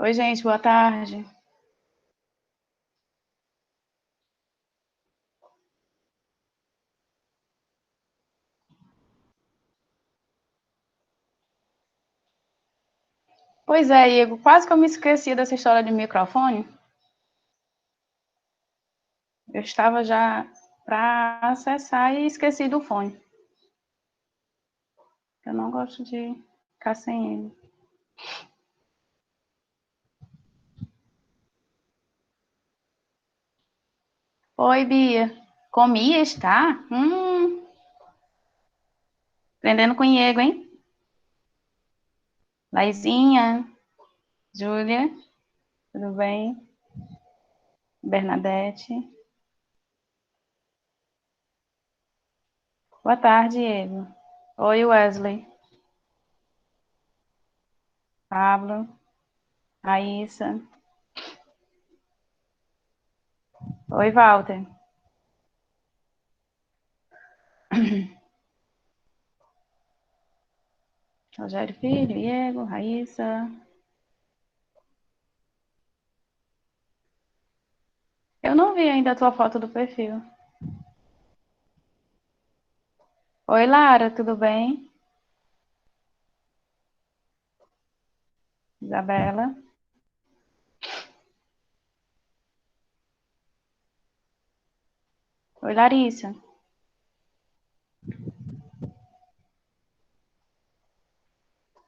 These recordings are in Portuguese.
Oi, gente, boa tarde. Pois é, Igor, quase que eu me esqueci dessa história de microfone. Eu estava já para acessar e esqueci do fone. Eu não gosto de ficar sem ele. Oi, Bia. Comi, está? Aprendendo com o Diego, hein? Laizinha, Júlia, tudo bem? Bernadette. Boa tarde, Diego. Oi, Wesley. Pablo, Raíssa. Oi, Walter. Rogério Filho, Diego, Raíssa. Eu não vi ainda a tua foto do perfil. Oi, Lara, tudo bem? Isabela. Oi, Larissa.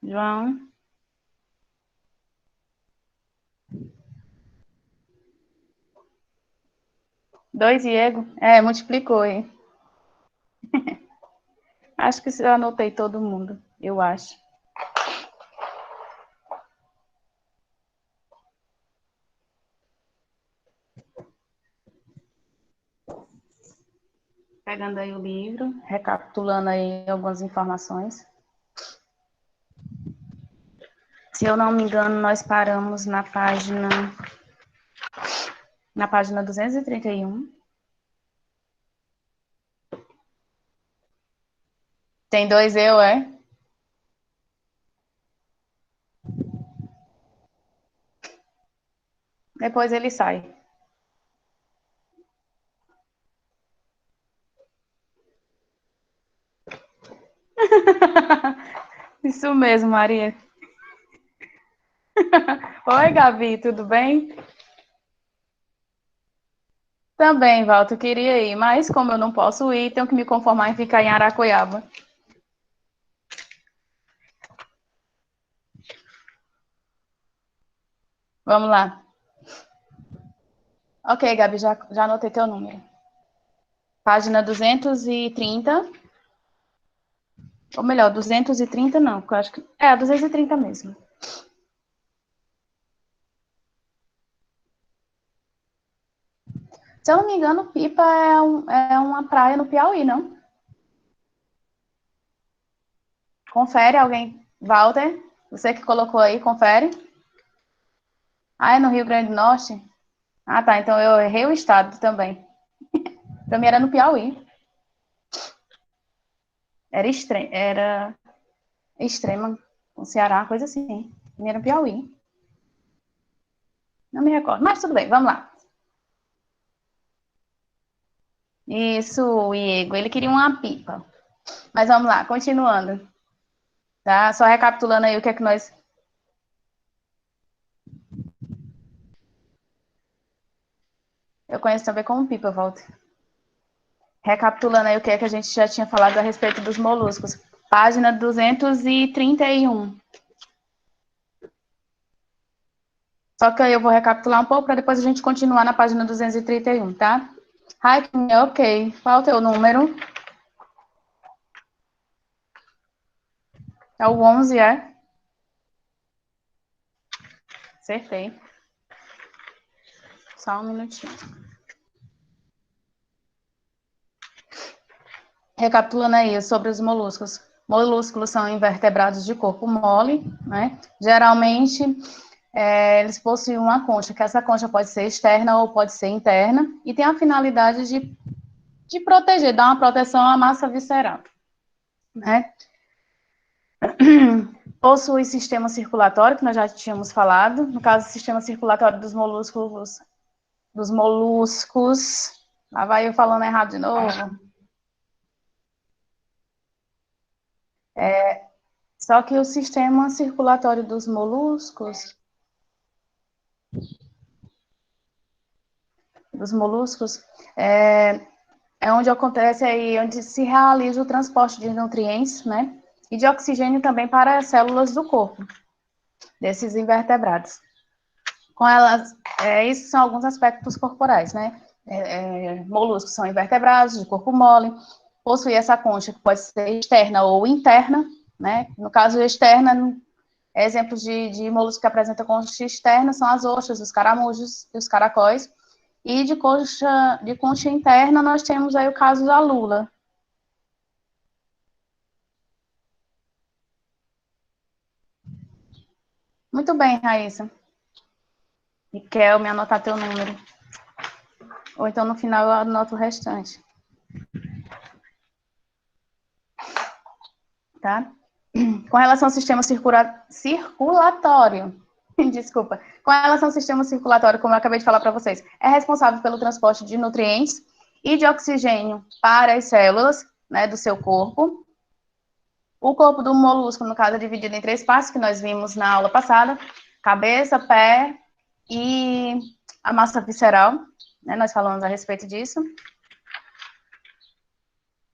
João. Dois Diego. É, multiplicou, hein? Acho que eu anotei todo mundo, eu acho. Pegando aí o livro, recapitulando aí algumas informações. Se eu não me engano, nós paramos na página 231. Tem dois eu, é? Depois ele sai. Isso mesmo, Maria. Oi, Gabi, tudo bem? Também, Walter, eu queria ir, mas como eu não posso ir, tenho que me conformar em ficar em Aracoiaba. Vamos lá. Ok, Gabi, já anotei teu número. Página 230, ou melhor, 230 não, porque eu acho que... É, 230 mesmo. Se eu não me engano, Pipa é uma praia no Piauí, não? Confere alguém. Walter, você que colocou aí, confere. Ah, é no Rio Grande do Norte? Ah, tá, então eu errei o estado também. Pra mim era no Piauí. Era Extrema, o Ceará, coisa assim. Pra mim era Piauí. Não me recordo, mas tudo bem, vamos lá. Isso, o Iego, ele queria uma pipa. Mas vamos lá, continuando, tá? Só recapitulando aí o que é que nós... Eu conheço também como pipa, Walter. Recapitulando aí o que é que a gente já tinha falado a respeito dos moluscos. Página 231. Só que aí eu vou recapitular um pouco para depois a gente continuar na página 231, tá? Hiking, ok. Qual é o teu número? É o 11, é? Acertei. Só um minutinho. Recapitulando aí sobre os moluscos. Molúsculos são invertebrados de corpo mole, né? Geralmente, eles possuem uma concha, que essa concha pode ser externa ou pode ser interna, e tem a finalidade de proteger, dar uma proteção à massa visceral, né? Possui sistema circulatório, que nós já tínhamos falado. No caso, o sistema circulatório dos moluscos. Lá vai eu falando errado de novo. Só que o sistema circulatório dos moluscos é onde acontece aí, onde se realiza o transporte de nutrientes, né? E de oxigênio também para as células do corpo desses invertebrados. Com elas, esses são alguns aspectos corporais, né? Moluscos são invertebrados, de corpo mole, possui essa concha que pode ser externa ou interna, né? No caso externa, exemplos de moluscos que apresentam concha externa são as ostras, os caramujos e os caracóis. E de concha interna, nós temos aí o caso da lula. Muito bem, Raíssa. Miquel, me anotar teu número. Ou então no final eu anoto o restante. Tá? Com relação ao sistema circulatório, desculpa, com relação ao sistema circulatório, como eu acabei de falar para vocês, é responsável pelo transporte de nutrientes e de oxigênio para as células, né, do seu corpo. O corpo do molusco, no caso, é dividido em 3 partes, que nós vimos na aula passada: cabeça, pé e a massa visceral, né, nós falamos a respeito disso.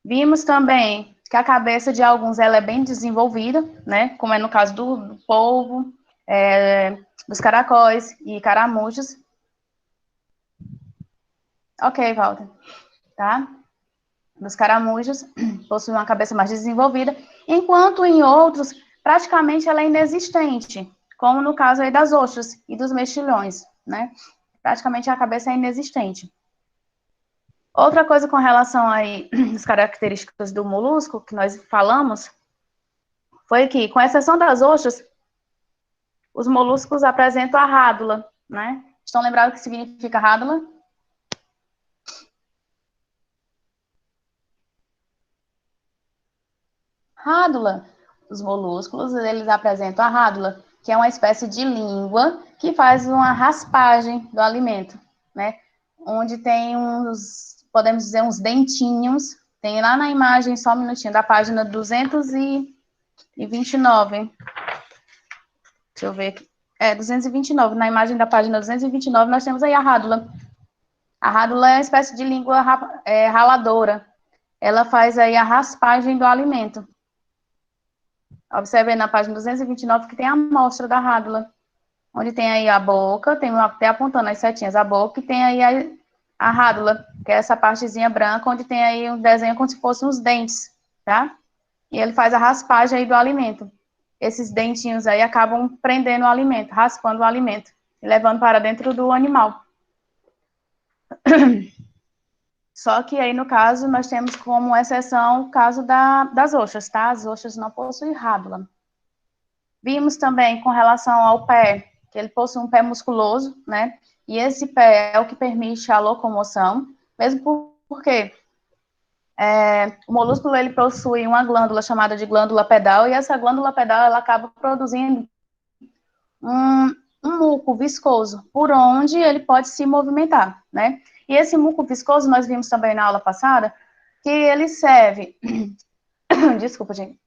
Vimos também que a cabeça de alguns ela é bem desenvolvida, né? Como é no caso do polvo, dos caracóis e caramujos. Ok, Walter. Tá? Dos caramujos possui uma cabeça mais desenvolvida, enquanto em outros praticamente ela é inexistente, como no caso aí das ostras e dos mexilhões, né? Praticamente a cabeça é inexistente. Outra coisa com relação aí às características do molusco que nós falamos foi que, com exceção das ostras, os moluscos apresentam a rádula, né? Estão lembrados o que significa rádula? Rádula. Os moluscos, eles apresentam a rádula, que é uma espécie de língua que faz uma raspagem do alimento, né? Onde tem podemos dizer, uns dentinhos. Tem lá na imagem, só um minutinho, da página 229. Deixa eu ver aqui. 229. Na imagem da página 229, nós temos aí a rádula. A rádula é uma espécie de língua raladora. Ela faz aí a raspagem do alimento. Observe aí na página 229 que tem a amostra da rádula, onde tem aí a boca, tem até apontando as setinhas, a boca, e tem aí a rádula, que é essa partezinha branca, onde tem aí um desenho como se fossem os dentes, tá? E ele faz a raspagem aí do alimento. Esses dentinhos aí acabam prendendo o alimento, raspando o alimento, e levando para dentro do animal. Só que aí, no caso, nós temos como exceção o caso das ostras, tá? As ostras não possuem rádula. Vimos também com relação ao pé, que ele possui um pé musculoso, né? E esse pé é o que permite a locomoção, mesmo porque o molúsculo ele possui uma glândula chamada de glândula pedal, e essa glândula pedal ela acaba produzindo um muco viscoso, por onde ele pode se movimentar, né? E esse muco viscoso, nós vimos também na aula passada, que ele serve... Desculpa, gente.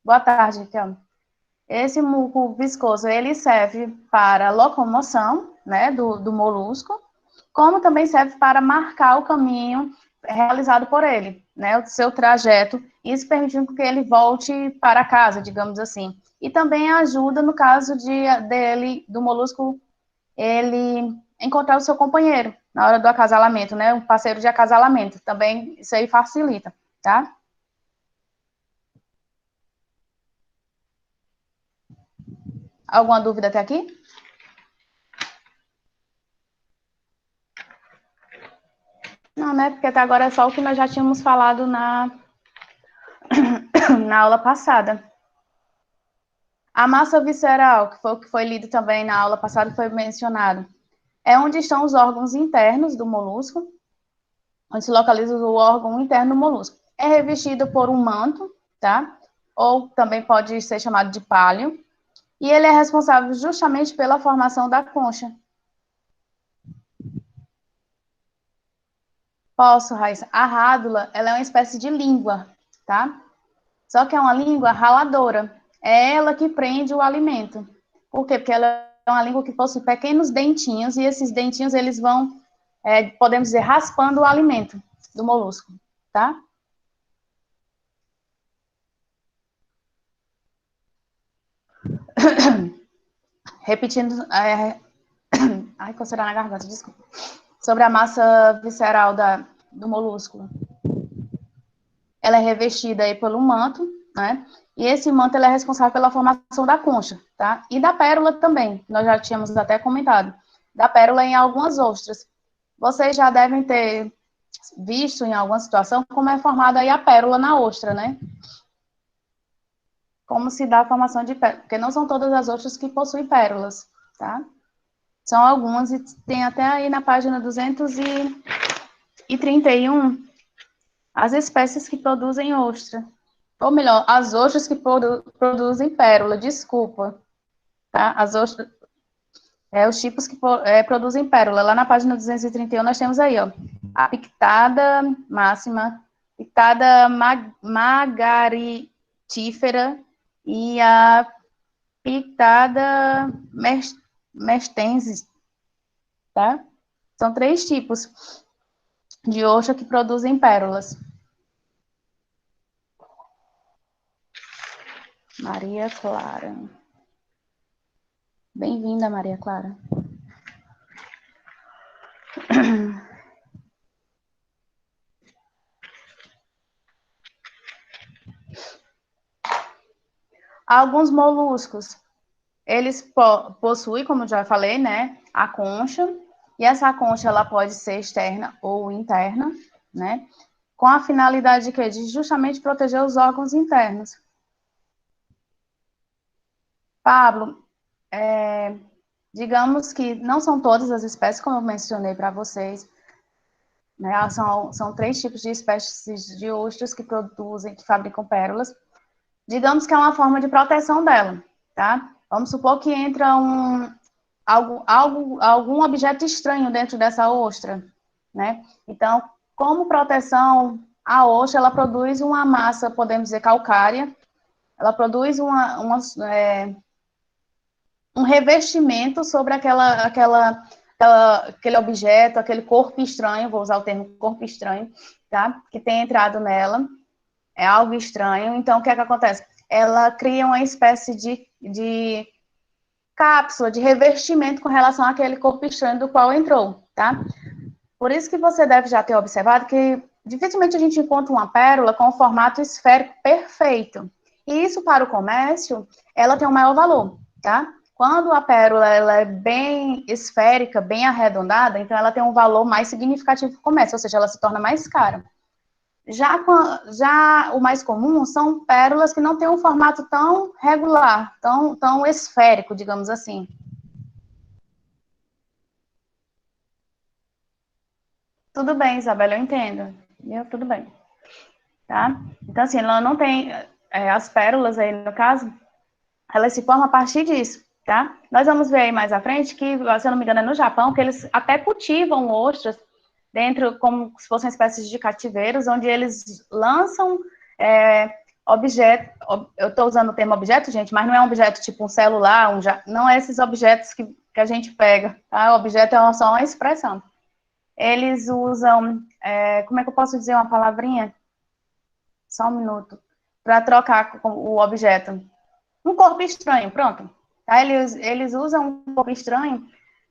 Boa tarde, Thelma. Esse muco viscoso, ele serve para locomoção, né, do molusco, como também serve para marcar o caminho realizado por ele, né, o seu trajeto, isso permitindo que ele volte para casa, digamos assim. E também ajuda no caso do molusco, ele encontrar o seu companheiro na hora do acasalamento, né, um parceiro de acasalamento, também isso aí facilita, tá? Alguma dúvida até aqui? Não, né? Porque até agora é só o que nós já tínhamos falado na aula passada. A massa visceral, que foi o que foi lido também na aula passada, foi mencionado, é onde estão os órgãos internos do molusco, onde se localiza o órgão interno do molusco. É revestido por um manto, tá? ou também pode ser chamado de pálio, e ele é responsável justamente pela formação da concha. Posso, Raíssa? A rádula, ela é uma espécie de língua, tá? Só que é uma língua raladora. É ela que prende o alimento. Por quê? Porque ela é uma língua que possui pequenos dentinhos, e esses dentinhos, eles vão, podemos dizer, raspando o alimento do molusco, tá? Repetindo, ai, coceira na garganta, desculpa. Sobre a massa visceral do molúsculo. Ela é revestida aí pelo manto, né? E esse manto ele é responsável pela formação da concha, tá? E da pérola também, nós já tínhamos até comentado. Da pérola em algumas ostras. Vocês já devem ter visto em alguma situação como é formada aí a pérola na ostra, né? Como se dá a formação de pérola, porque não são todas as ostras que possuem pérolas, tá? São algumas, e tem até aí na página 231 as espécies que produzem ostra. Ou melhor, as ostras que produzem pérola, desculpa. Tá? As ostras, os tipos que produzem pérola. Lá na página 231 nós temos aí, ó, a pictada máxima, pictada magaritífera e a pictada mestensis, tá? São 3 tipos de ostra que produzem pérolas. Maria Clara. Bem-vinda, Maria Clara. Alguns moluscos, eles possuem, como eu já falei, né, a concha, e essa concha ela pode ser externa ou interna, né, com a finalidade de justamente proteger os órgãos internos. Pablo, digamos que não são todas as espécies, como eu mencionei para vocês, né, são 3 tipos de espécies de ostras que produzem, que fabricam pérolas. Digamos que é uma forma de proteção dela, tá? Vamos supor que entra algum objeto estranho dentro dessa ostra, né? Então, como proteção, a ostra, ela produz uma massa, podemos dizer, calcária, ela produz um revestimento sobre aquele objeto, aquele corpo estranho, vou usar o termo corpo estranho, tá? Que tem entrado nela, é algo estranho. Então, o que é que acontece? Ela cria uma espécie de cápsula, de revestimento com relação àquele corpo estranho do qual entrou, tá? Por isso que você deve já ter observado que dificilmente a gente encontra uma pérola com o formato esférico perfeito. E isso, para o comércio, ela tem um maior valor, tá? Quando a pérola ela é bem esférica, bem arredondada, então ela tem um valor mais significativo para o comércio, ou seja, ela se torna mais cara. Já o mais comum são pérolas que não têm um formato tão regular, tão esférico, digamos assim. Tudo bem, Isabela, eu entendo. Tudo bem. Tá? Então, assim, ela não tem... as pérolas aí, no caso, elas se formam a partir disso, tá? Nós vamos ver aí mais à frente que, se eu não me engano, é no Japão, que eles até cultivam ostras dentro, como se fossem espécies de cativeiros, onde eles lançam objeto, eu estou usando o termo objeto, gente, mas não é um objeto tipo um celular, não é esses objetos que a gente pega, tá? O objeto é só uma expressão. Eles usam, como é que eu posso dizer uma palavrinha? Só um minuto. Para trocar o objeto. Um corpo estranho, pronto. Tá? Eles usam um corpo estranho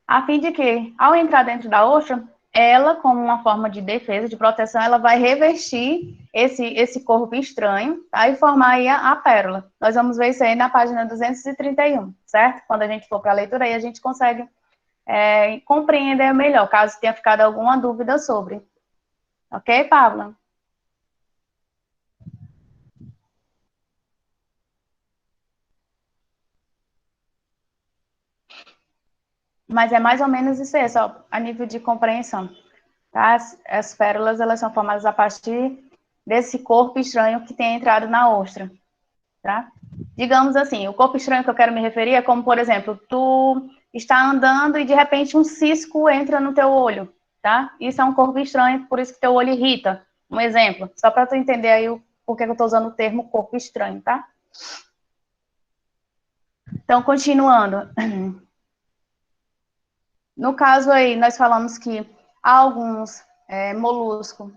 a fim de que, ao entrar dentro da ostra, ela, como uma forma de defesa, de proteção, ela vai revestir esse corpo estranho, tá? E formar aí a pérola. Nós vamos ver isso aí na página 231, certo? Quando a gente for para a leitura, aí a gente consegue compreender melhor, caso tenha ficado alguma dúvida sobre. Ok, Pablo? Mas é mais ou menos isso aí, só a nível de compreensão. Tá? As pérolas, elas são formadas a partir desse corpo estranho que tem entrado na ostra. tá? Digamos assim, o corpo estranho que eu quero me referir é como, por exemplo, tu está andando e de repente um cisco entra no teu olho, tá? Isso é um corpo estranho, por isso que teu olho irrita. Um exemplo, só para tu entender aí o porquê que eu estou usando o termo corpo estranho, tá? Então, continuando. No caso aí, nós falamos que há alguns moluscos.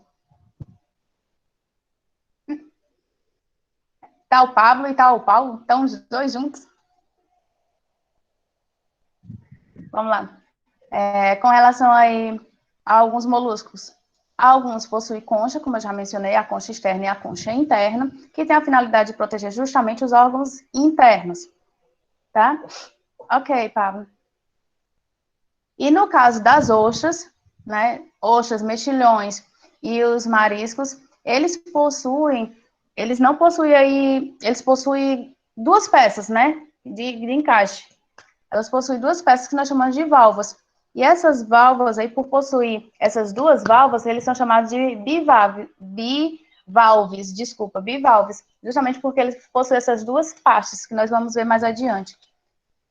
Tá o Pablo e tá o Paulo, estão os dois juntos. Vamos lá. Com relação aí a alguns moluscos. Alguns possuem concha, como eu já mencionei, a concha externa e a concha interna, que tem a finalidade de proteger justamente os órgãos internos, tá? Ok, Pablo. E no caso das ostras, né, ostras, mexilhões e os mariscos, eles não possuem aí, eles possuem duas peças, né, de encaixe. Elas possuem duas peças que nós chamamos de válvulas. E essas válvulas aí, por possuir essas duas válvulas, eles são chamados de bivalves, justamente porque eles possuem essas duas partes, que nós vamos ver mais adiante.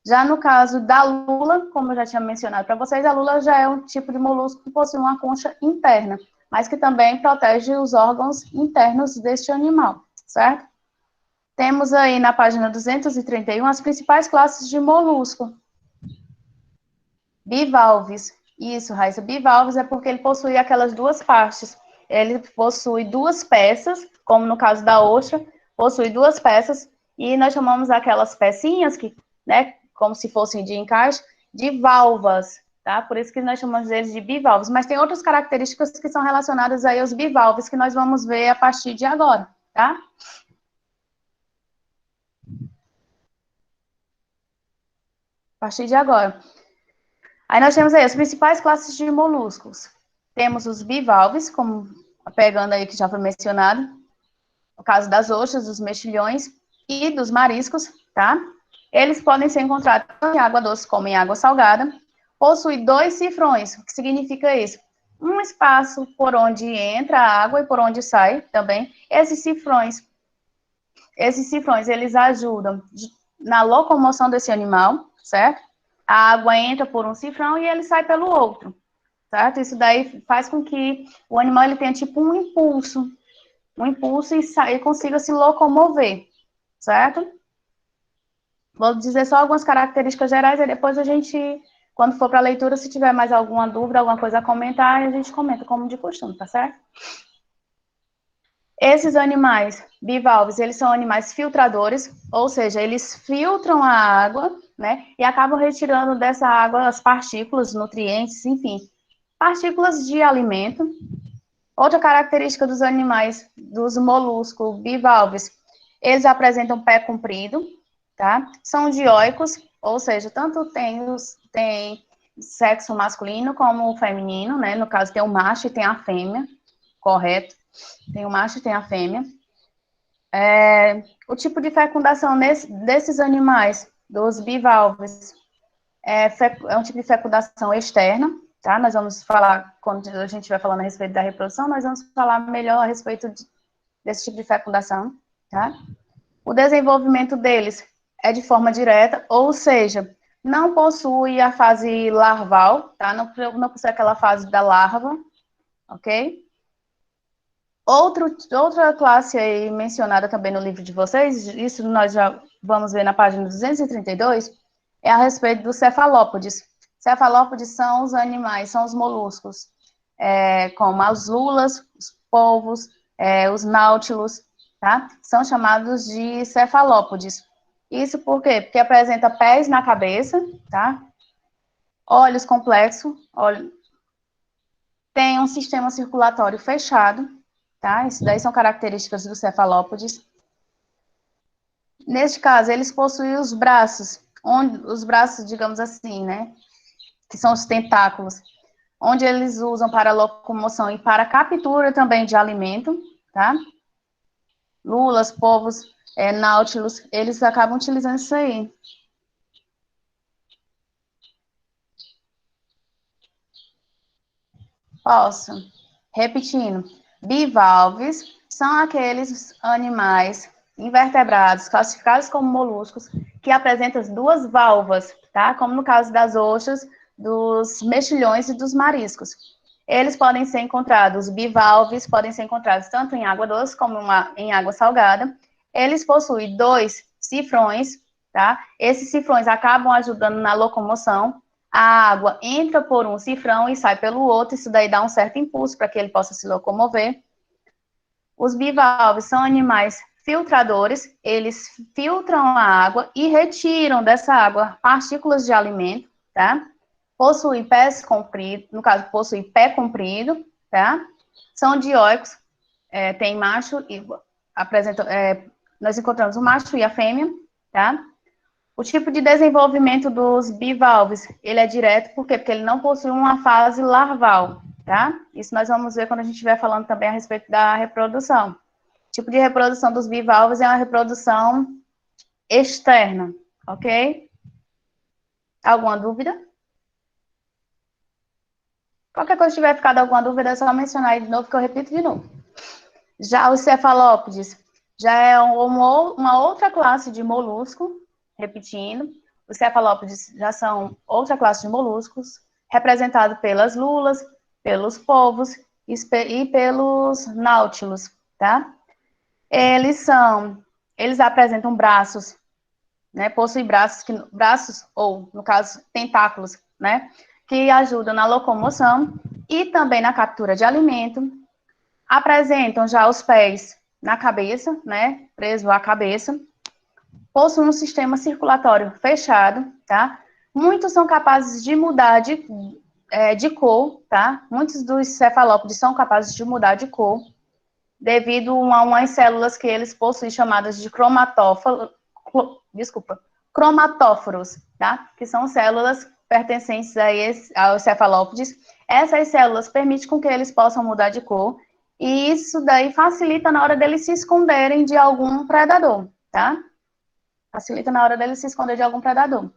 Já no caso da lula, como eu já tinha mencionado para vocês, a lula já é um tipo de molusco que possui uma concha interna, mas que também protege os órgãos internos deste animal, certo? Temos aí na página 231 as principais classes de molusco. Bivalves. Isso, Raíssa. Bivalves é porque ele possui aquelas duas partes. Ele possui duas peças, como no caso da ostra, possui duas peças, e nós chamamos aquelas pecinhas, que, né, como se fossem de encaixe, de valvas, tá? Por isso que nós chamamos eles de bivalves. Mas tem outras características que são relacionadas aí aos bivalves, que nós vamos ver a partir de agora, tá? A partir de agora. Aí nós temos aí as principais classes de moluscos. Temos os bivalves, como pegando aí que já foi mencionado, no caso das ostras, dos mexilhões e dos mariscos, tá? Eles podem ser encontrados tanto em água doce como em água salgada. Possui dois cifrões. O que significa isso? Um espaço por onde entra a água e por onde sai também. Esses cifrões, eles ajudam na locomoção desse animal, certo? A água entra por um cifrão e ele sai pelo outro, certo? Isso daí faz com que o animal ele tenha tipo um impulso e consiga se locomover, certo? Vou dizer só algumas características gerais e depois a gente, quando for para a leitura, se tiver mais alguma dúvida, alguma coisa a comentar, a gente comenta como de costume, tá certo? Esses animais bivalves, eles são animais filtradores, ou seja, eles filtram a água, né, e acabam retirando dessa água as partículas, nutrientes, enfim, partículas de alimento. Outra característica dos animais, dos moluscos bivalves, eles apresentam pé comprido, tá? São dioicos, ou seja, tanto tem sexo masculino como o feminino, né? No caso, tem o macho e tem a fêmea, correto? Tem o macho e tem a fêmea. O tipo de fecundação desses animais, dos bivalves, é um tipo de fecundação externa, tá? Nós vamos falar, quando a gente vai falando a respeito da reprodução, nós vamos falar melhor a respeito desse tipo de fecundação, tá? O desenvolvimento deles é de forma direta, ou seja, não possui a fase larval, tá? Não possui aquela fase da larva, ok? Outra classe aí mencionada também no livro de vocês, isso nós já vamos ver na página 232, é a respeito dos cefalópodes. Cefalópodes são os animais, são os moluscos, como as lulas, os polvos, os náutilos, tá? São chamados de cefalópodes. Isso por quê? Porque apresenta pés na cabeça, tá? Olhos complexos, tem um sistema circulatório fechado, tá? Isso daí são características dos cefalópodes. Neste caso, eles possuem os braços, digamos assim, né? Que são os tentáculos, onde eles usam para locomoção e para captura também de alimento, tá? Lulas, polvos, náutilos, eles acabam utilizando isso aí. Posso. Repetindo, bivalves são aqueles animais invertebrados classificados como moluscos que apresentam duas valvas, tá? Como no caso das ostras, dos mexilhões e dos mariscos. Eles podem ser encontrados, bivalves podem ser encontrados tanto em água doce como em água salgada. Eles possuem dois cifrões, tá? Esses cifrões acabam ajudando na locomoção. A água entra por um cifrão e sai pelo outro, isso daí dá um certo impulso para que ele possa se locomover. Os bivalves são animais filtradores, eles filtram a água e retiram dessa água partículas de alimento, tá? Possuem pés compridos, no caso, possuem pé comprido, tá? São dioicos, tem macho e apresentam, nós encontramos o macho e a fêmea, tá? O tipo de desenvolvimento dos bivalves, ele é direto, por quê? Porque ele não possui uma fase larval, tá? Isso nós vamos ver quando a gente estiver falando também a respeito da reprodução. O tipo de reprodução dos bivalves é uma reprodução externa, ok? Alguma dúvida? Qualquer coisa que tiver ficado alguma dúvida, é só mencionar aí de novo, que eu repito de novo. Já os cefalópodes, já é uma outra classe de molusco, repetindo, os cefalópodes já são outra classe de moluscos, representado pelas lulas, pelos polvos e pelos náutilos, tá? Eles apresentam braços, né? Possuem braços ou, no caso, tentáculos, né? Que ajudam na locomoção e também na captura de alimento. Apresentam já os pés na cabeça, né? Preso à cabeça. Possuem um sistema circulatório fechado, tá? Muitos são capazes de mudar de cor, tá? Muitos dos cefalópodes são capazes de mudar de cor devido a umas células que eles possuem chamadas de cromatóforos, tá? Que são células pertencentes aos cefalópodes. Essas células permitem com que eles possam mudar de cor e isso daí facilita na hora deles se esconderem de algum predador, tá? Facilita na hora deles se esconder de algum predador.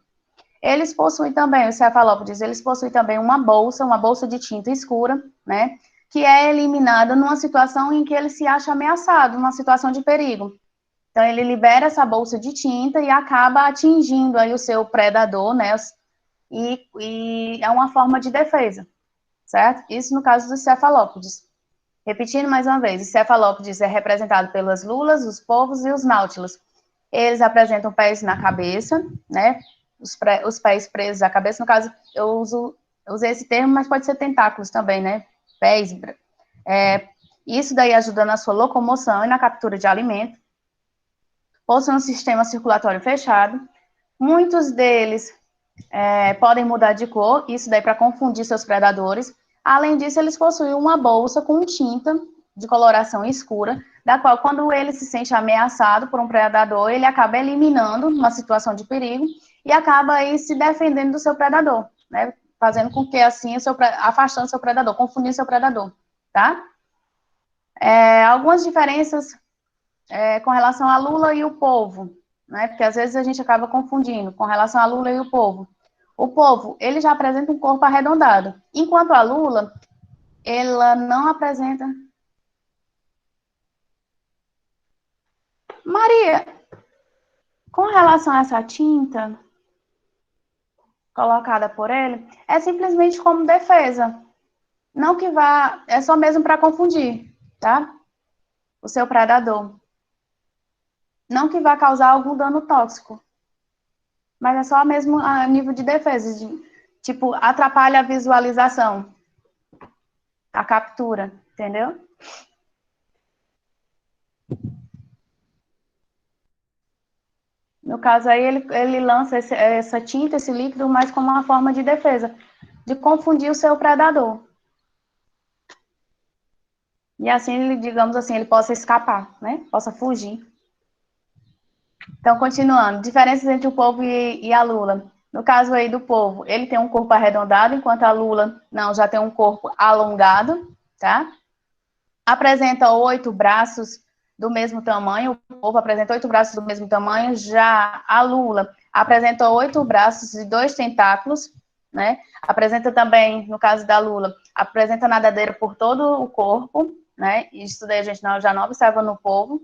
Eles possuem também, os cefalópodes, eles possuem também uma bolsa de tinta escura, né? Que é eliminada numa situação em que ele se acha ameaçado, numa situação de perigo. Então, ele libera essa bolsa de tinta e acaba atingindo aí o seu predador, né? E é uma forma de defesa, certo? Isso no caso dos cefalópodes. Repetindo mais uma vez, os cefalópodes é representado pelas lulas, os polvos e os náutilos. Eles apresentam pés na cabeça, né? Os pés presos à cabeça, no caso, eu usei esse termo, mas pode ser tentáculos também, né? Pés. Isso daí ajuda na sua locomoção e na captura de alimento. Possuem um sistema circulatório fechado. Muitos deles podem mudar de cor, isso daí para confundir seus predadores. Além disso, eles possuem uma bolsa com tinta de coloração escura, da qual, quando ele se sente ameaçado por um predador, ele acaba eliminando uma situação de perigo e acaba aí se defendendo do seu predador, né? Fazendo com que, assim, afastando seu predador, confundindo seu predador, tá? Algumas diferenças com relação à lula e o polvo, né? Porque às vezes a gente acaba confundindo com relação à lula e o polvo. O polvo, ele já apresenta um corpo arredondado, enquanto a lula, ela não apresenta. Maria, com relação a essa tinta colocada por ele, é simplesmente como defesa. Não que vá, é só mesmo para confundir, tá? O seu predador. Não que vá causar algum dano tóxico, mas é só mesmo a nível de defesa, tipo, atrapalha a visualização, a captura, entendeu? No caso aí, ele lança essa tinta, esse líquido, mas como uma forma de defesa, de confundir o seu predador. E assim, digamos assim, ele possa escapar, né? Possa fugir. Então, continuando, diferenças entre o polvo e a lula. No caso aí do polvo, ele tem um corpo arredondado, enquanto a lula, não, já tem um corpo alongado, tá? Apresenta 8 braços do mesmo tamanho, o polvo apresenta 8 braços do mesmo tamanho, já a lula apresenta 8 braços e 2 tentáculos, né? Apresenta também, no caso da lula, apresenta nadadeira por todo o corpo, né? Isso daí a gente já não observa no polvo.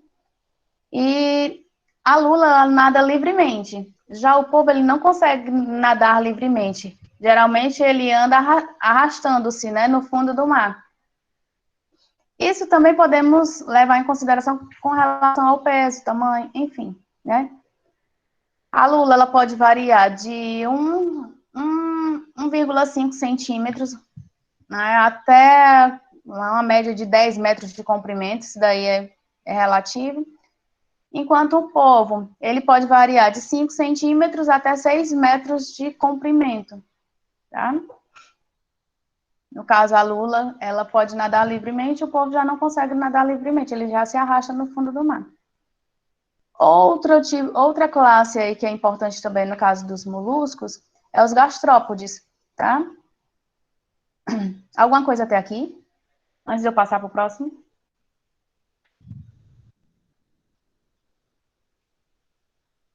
E a lula ela nada livremente. Já o polvo, ele não consegue nadar livremente. Geralmente, ele anda arrastando-se, né, no fundo do mar. Isso também podemos levar em consideração com relação ao peso, tamanho, enfim, né? A lula, ela pode variar de 1,5 centímetros, né, até uma média de 10 metros de comprimento, isso daí é relativo. Enquanto o polvo, ele pode variar de 5 centímetros até 6 metros de comprimento, tá? No caso, a lula, ela pode nadar livremente, o polvo já não consegue nadar livremente, ele já se arrasta no fundo do mar. Outra classe aí que é importante também no caso dos moluscos é os gastrópodes, tá? Alguma coisa até aqui? Antes de eu passar para o próximo?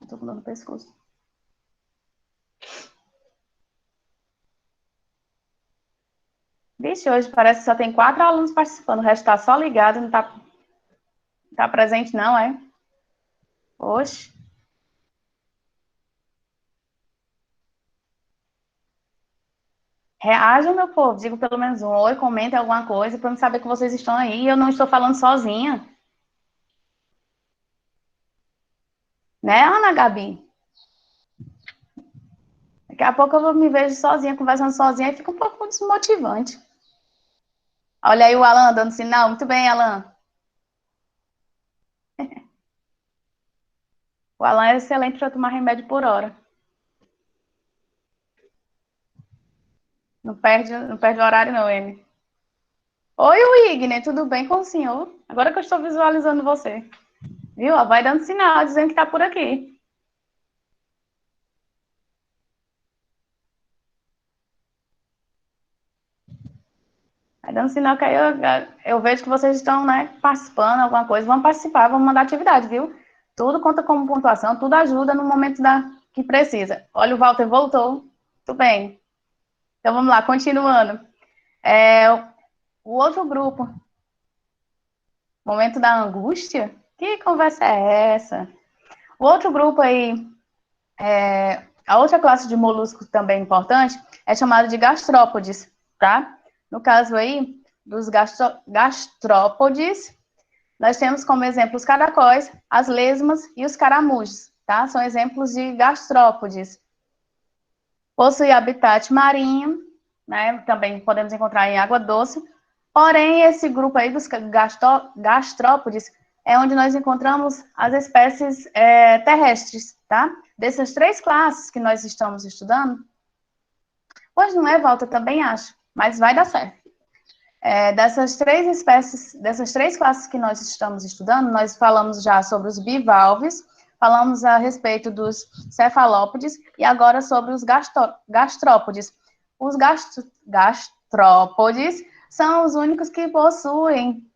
Estou com dor no pescoço. Vixe, hoje parece que só tem 4 alunos participando, o resto está só ligado, não tá presente não, é? Oxe. Reajam, meu povo, digo pelo menos um oi, comentem alguma coisa para eu saber que vocês estão aí e eu não estou falando sozinha. Né, Ana Gabi? Daqui a pouco eu me vejo sozinha, conversando sozinha e fica um pouco desmotivante. Olha aí o Alan dando sinal. Muito bem, Alan. O Alan é excelente para tomar remédio por hora. Não perde o horário, não, ele. Oi, Wigner, tudo bem com o senhor? Agora que eu estou visualizando você. Viu? Vai dando sinal, dizendo que está por aqui. Vai dando sinal que aí eu vejo que vocês estão, né, participando, alguma coisa. Vamos participar, vamos mandar atividade, viu? Tudo conta como pontuação, tudo ajuda no momento que precisa. Olha, o Walter voltou. Tudo bem. Então vamos lá, continuando. É, o outro grupo, momento da angústia? Que conversa é essa? O outro grupo aí, a outra classe de moluscos também importante, é chamada de gastrópodes, tá? No caso aí, dos gastrópodes, nós temos como exemplo os caracóis, as lesmas e os caramujos, tá? São exemplos de gastrópodes. Possui habitat marinho, né? Também podemos encontrar em água doce. Porém, esse grupo aí dos gastrópodes é onde nós encontramos as espécies terrestres, tá? Dessas 3 classes que nós estamos estudando, pois não é, Walter, também acho, mas vai dar certo. Dessas 3 espécies, dessas 3 classes que nós estamos estudando, nós falamos já sobre os bivalves, falamos a respeito dos cefalópodes e agora sobre os gastrópodes. Os gastrópodes são os únicos que possuem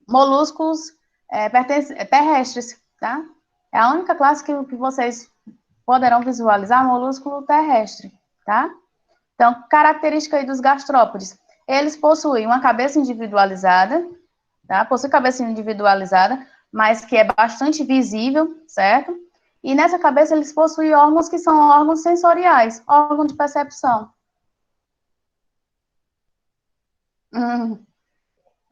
moluscos terrestres, tá? É a única classe que vocês poderão visualizar molúsculo terrestre, tá? Então, característica aí dos gastrópodes. Eles possuem uma cabeça individualizada, tá? Possui cabeça individualizada, mas que é bastante visível, certo? E nessa cabeça eles possuem órgãos que são órgãos sensoriais, órgão de percepção. Hum,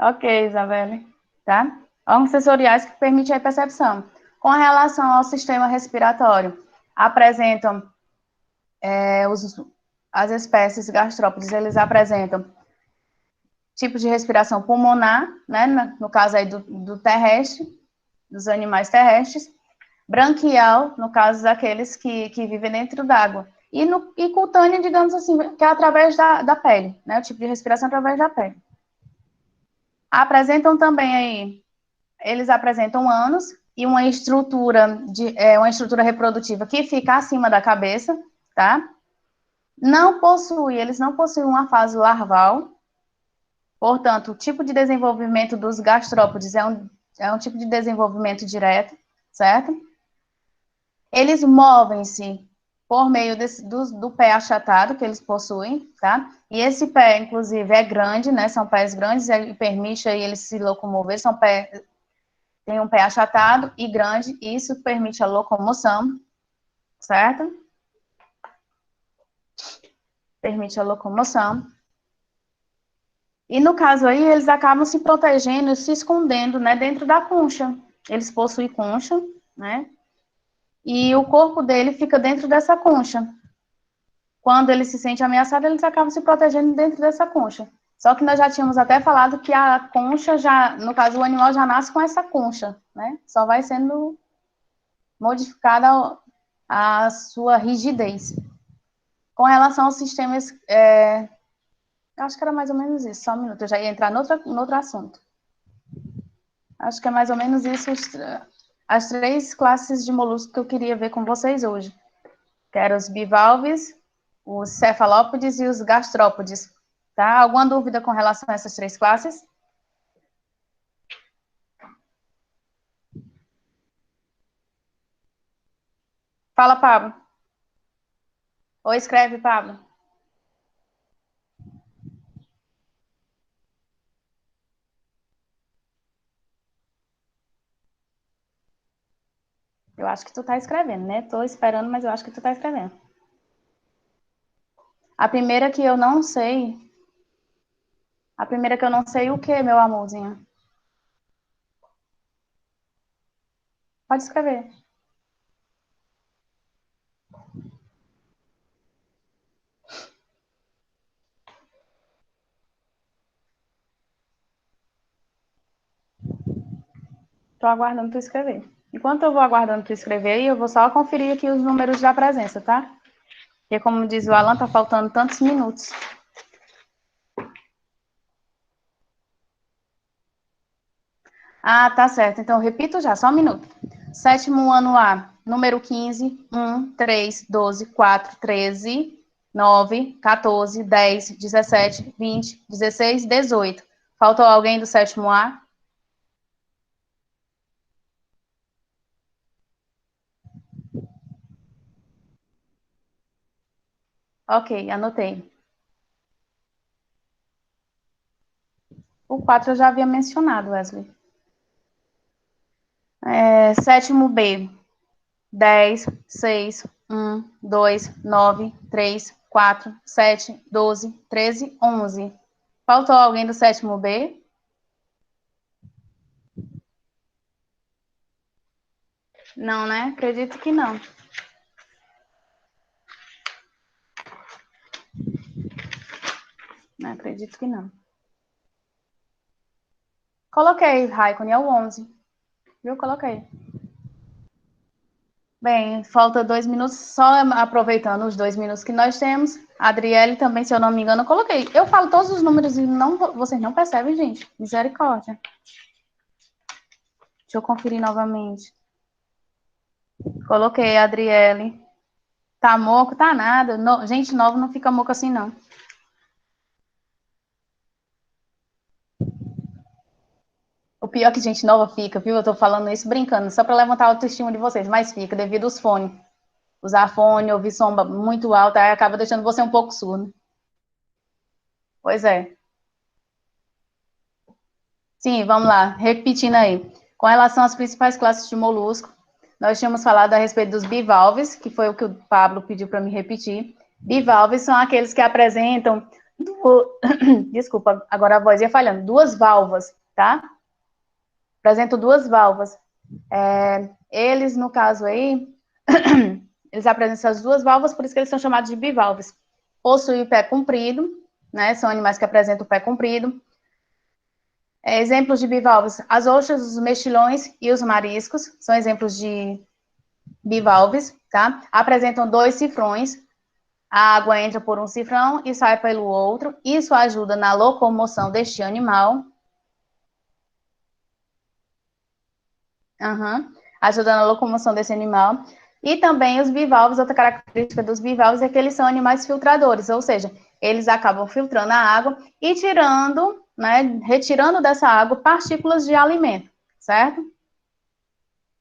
ok, Isabelle, tá? Órgãos sensoriais que permitem a percepção. Com relação ao sistema respiratório, apresentam as espécies gastrópodes, eles apresentam tipos de respiração pulmonar, né, no caso aí do terrestre, dos animais terrestres, branquial, no caso daqueles que vivem dentro d'água, e cutânea, digamos assim, que é através da pele, né, o tipo de respiração através da pele. Apresentam também aí, eles apresentam ânus e uma estrutura reprodutiva que fica acima da cabeça, tá? Eles não possuem uma fase larval. Portanto, o tipo de desenvolvimento dos gastrópodes é um tipo de desenvolvimento direto, certo? Eles movem-se por meio do pé achatado que eles possuem, tá? E esse pé, inclusive, é grande, né? São pés grandes e permite aí eles se locomover, são pés tem um pé achatado e grande, e isso permite a locomoção, certo? Permite a locomoção. E no caso aí, eles acabam se protegendo, se escondendo, né, dentro da concha. Eles possuem concha, né? E o corpo dele fica dentro dessa concha. Quando ele se sente ameaçado, eles acabam se protegendo dentro dessa concha. Só que nós já tínhamos até falado que a concha já, no caso, o animal já nasce com essa concha, né? Só vai sendo modificada a sua rigidez. Com relação aos sistemas, acho que era mais ou menos isso, só um minuto, eu já ia entrar no outro assunto. Acho que é mais ou menos isso, as 3 classes de moluscos que eu queria ver com vocês hoje, que eram os bivalves, os cefalópodes e os gastrópodes. Tá? Alguma dúvida com relação a essas 3 classes? Fala, Pablo. Ou escreve, Pablo. Eu acho que tu tá escrevendo, né? Tô esperando, mas eu acho que tu tá escrevendo. A primeira que eu não sei... A primeira que eu não sei o que, meu amorzinho? Pode escrever. Tô aguardando tu escrever. Enquanto eu vou aguardando tu escrever, eu vou só conferir aqui os números da presença, tá? Porque, como diz o Alan, tá faltando tantos minutos. Ah, tá certo. Então, repito já, só um minuto. 7º ano A, número 15, 1, 3, 12, 4, 13, 9, 14, 10, 17, 20, 16, 18. Faltou alguém do 7º A? Ok, anotei. O 4 eu já havia mencionado, Wesley. 7º B, 10, 6, 1, 2, 9, 3, 4, 7, 12, 13, 11. Faltou alguém do 7º B? Não, né? Acredito que não. Não, acredito que não. Coloquei, Raikkonen é o 11. Viu? Coloquei. Bem, falta 2 minutos, só aproveitando os 2 minutos que nós temos. A Adriele também, se eu não me engano, eu coloquei. Eu falo todos os números e não, vocês não percebem, gente. Misericórdia. Deixa eu conferir novamente. Coloquei, Adriele. Tá moco? Tá nada. Gente nova não fica moco assim, não. O pior é que gente nova fica, viu? Eu tô falando isso brincando, só para levantar a autoestima de vocês, mas fica devido aos fones. Usar fone, ouvir som muito alto, aí acaba deixando você um pouco surdo. Pois é. Sim, vamos lá, repetindo aí. Com relação às principais classes de molusco, nós tínhamos falado a respeito dos bivalves, que foi o que o Pablo pediu para me repetir. Bivalves são aqueles que apresentam, desculpa, agora a voz ia falhando, 2 válvulas, tá? Apresentam 2 válvulas. Eles, no caso aí, eles apresentam essas 2 válvulas, por isso que eles são chamados de bivalves. Possuem o pé comprido, né? São animais que apresentam o pé comprido. Exemplos de bivalves: as ostras, os mexilhões e os mariscos são exemplos de bivalves, tá? Apresentam 2 cifrões. A água entra por um cifrão e sai pelo outro. Isso ajuda na locomoção deste animal. Ajuda na locomoção desse animal. E também os bivalves, outra característica dos bivalves é que eles são animais filtradores, ou seja, eles acabam filtrando a água e tirando, né, retirando dessa água partículas de alimento, certo?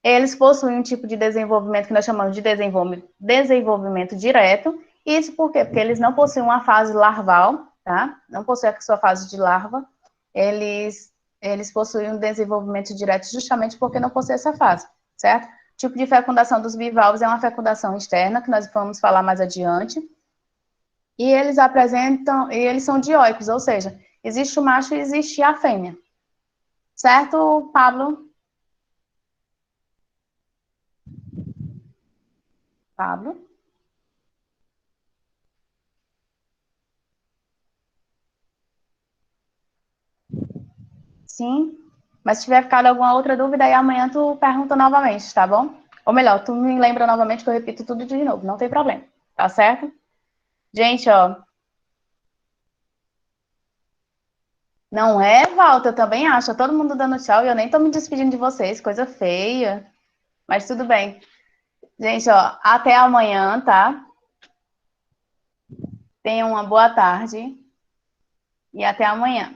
Eles possuem um tipo de desenvolvimento que nós chamamos de desenvolvimento direto. Isso por quê? Porque eles não possuem uma fase larval, tá? Não possuem a sua fase de larva. Eles eles possuem um desenvolvimento direto justamente porque não possuem essa fase, certo? O tipo de fecundação dos bivalves é uma fecundação externa, que nós vamos falar mais adiante. E eles são dioicos, ou seja, existe o macho e existe a fêmea. Certo, Pablo? Pablo? Sim. Mas se tiver ficado alguma outra dúvida, aí amanhã tu pergunta novamente, tá bom? Ou melhor, tu me lembra novamente que eu repito tudo de novo, não tem problema, tá certo? Gente, ó, não é, Walter? Eu também acho. Todo mundo dando tchau e eu nem tô me despedindo de vocês, coisa feia. Mas tudo bem. Gente, ó, até amanhã, tá? Tenham uma boa tarde e até amanhã.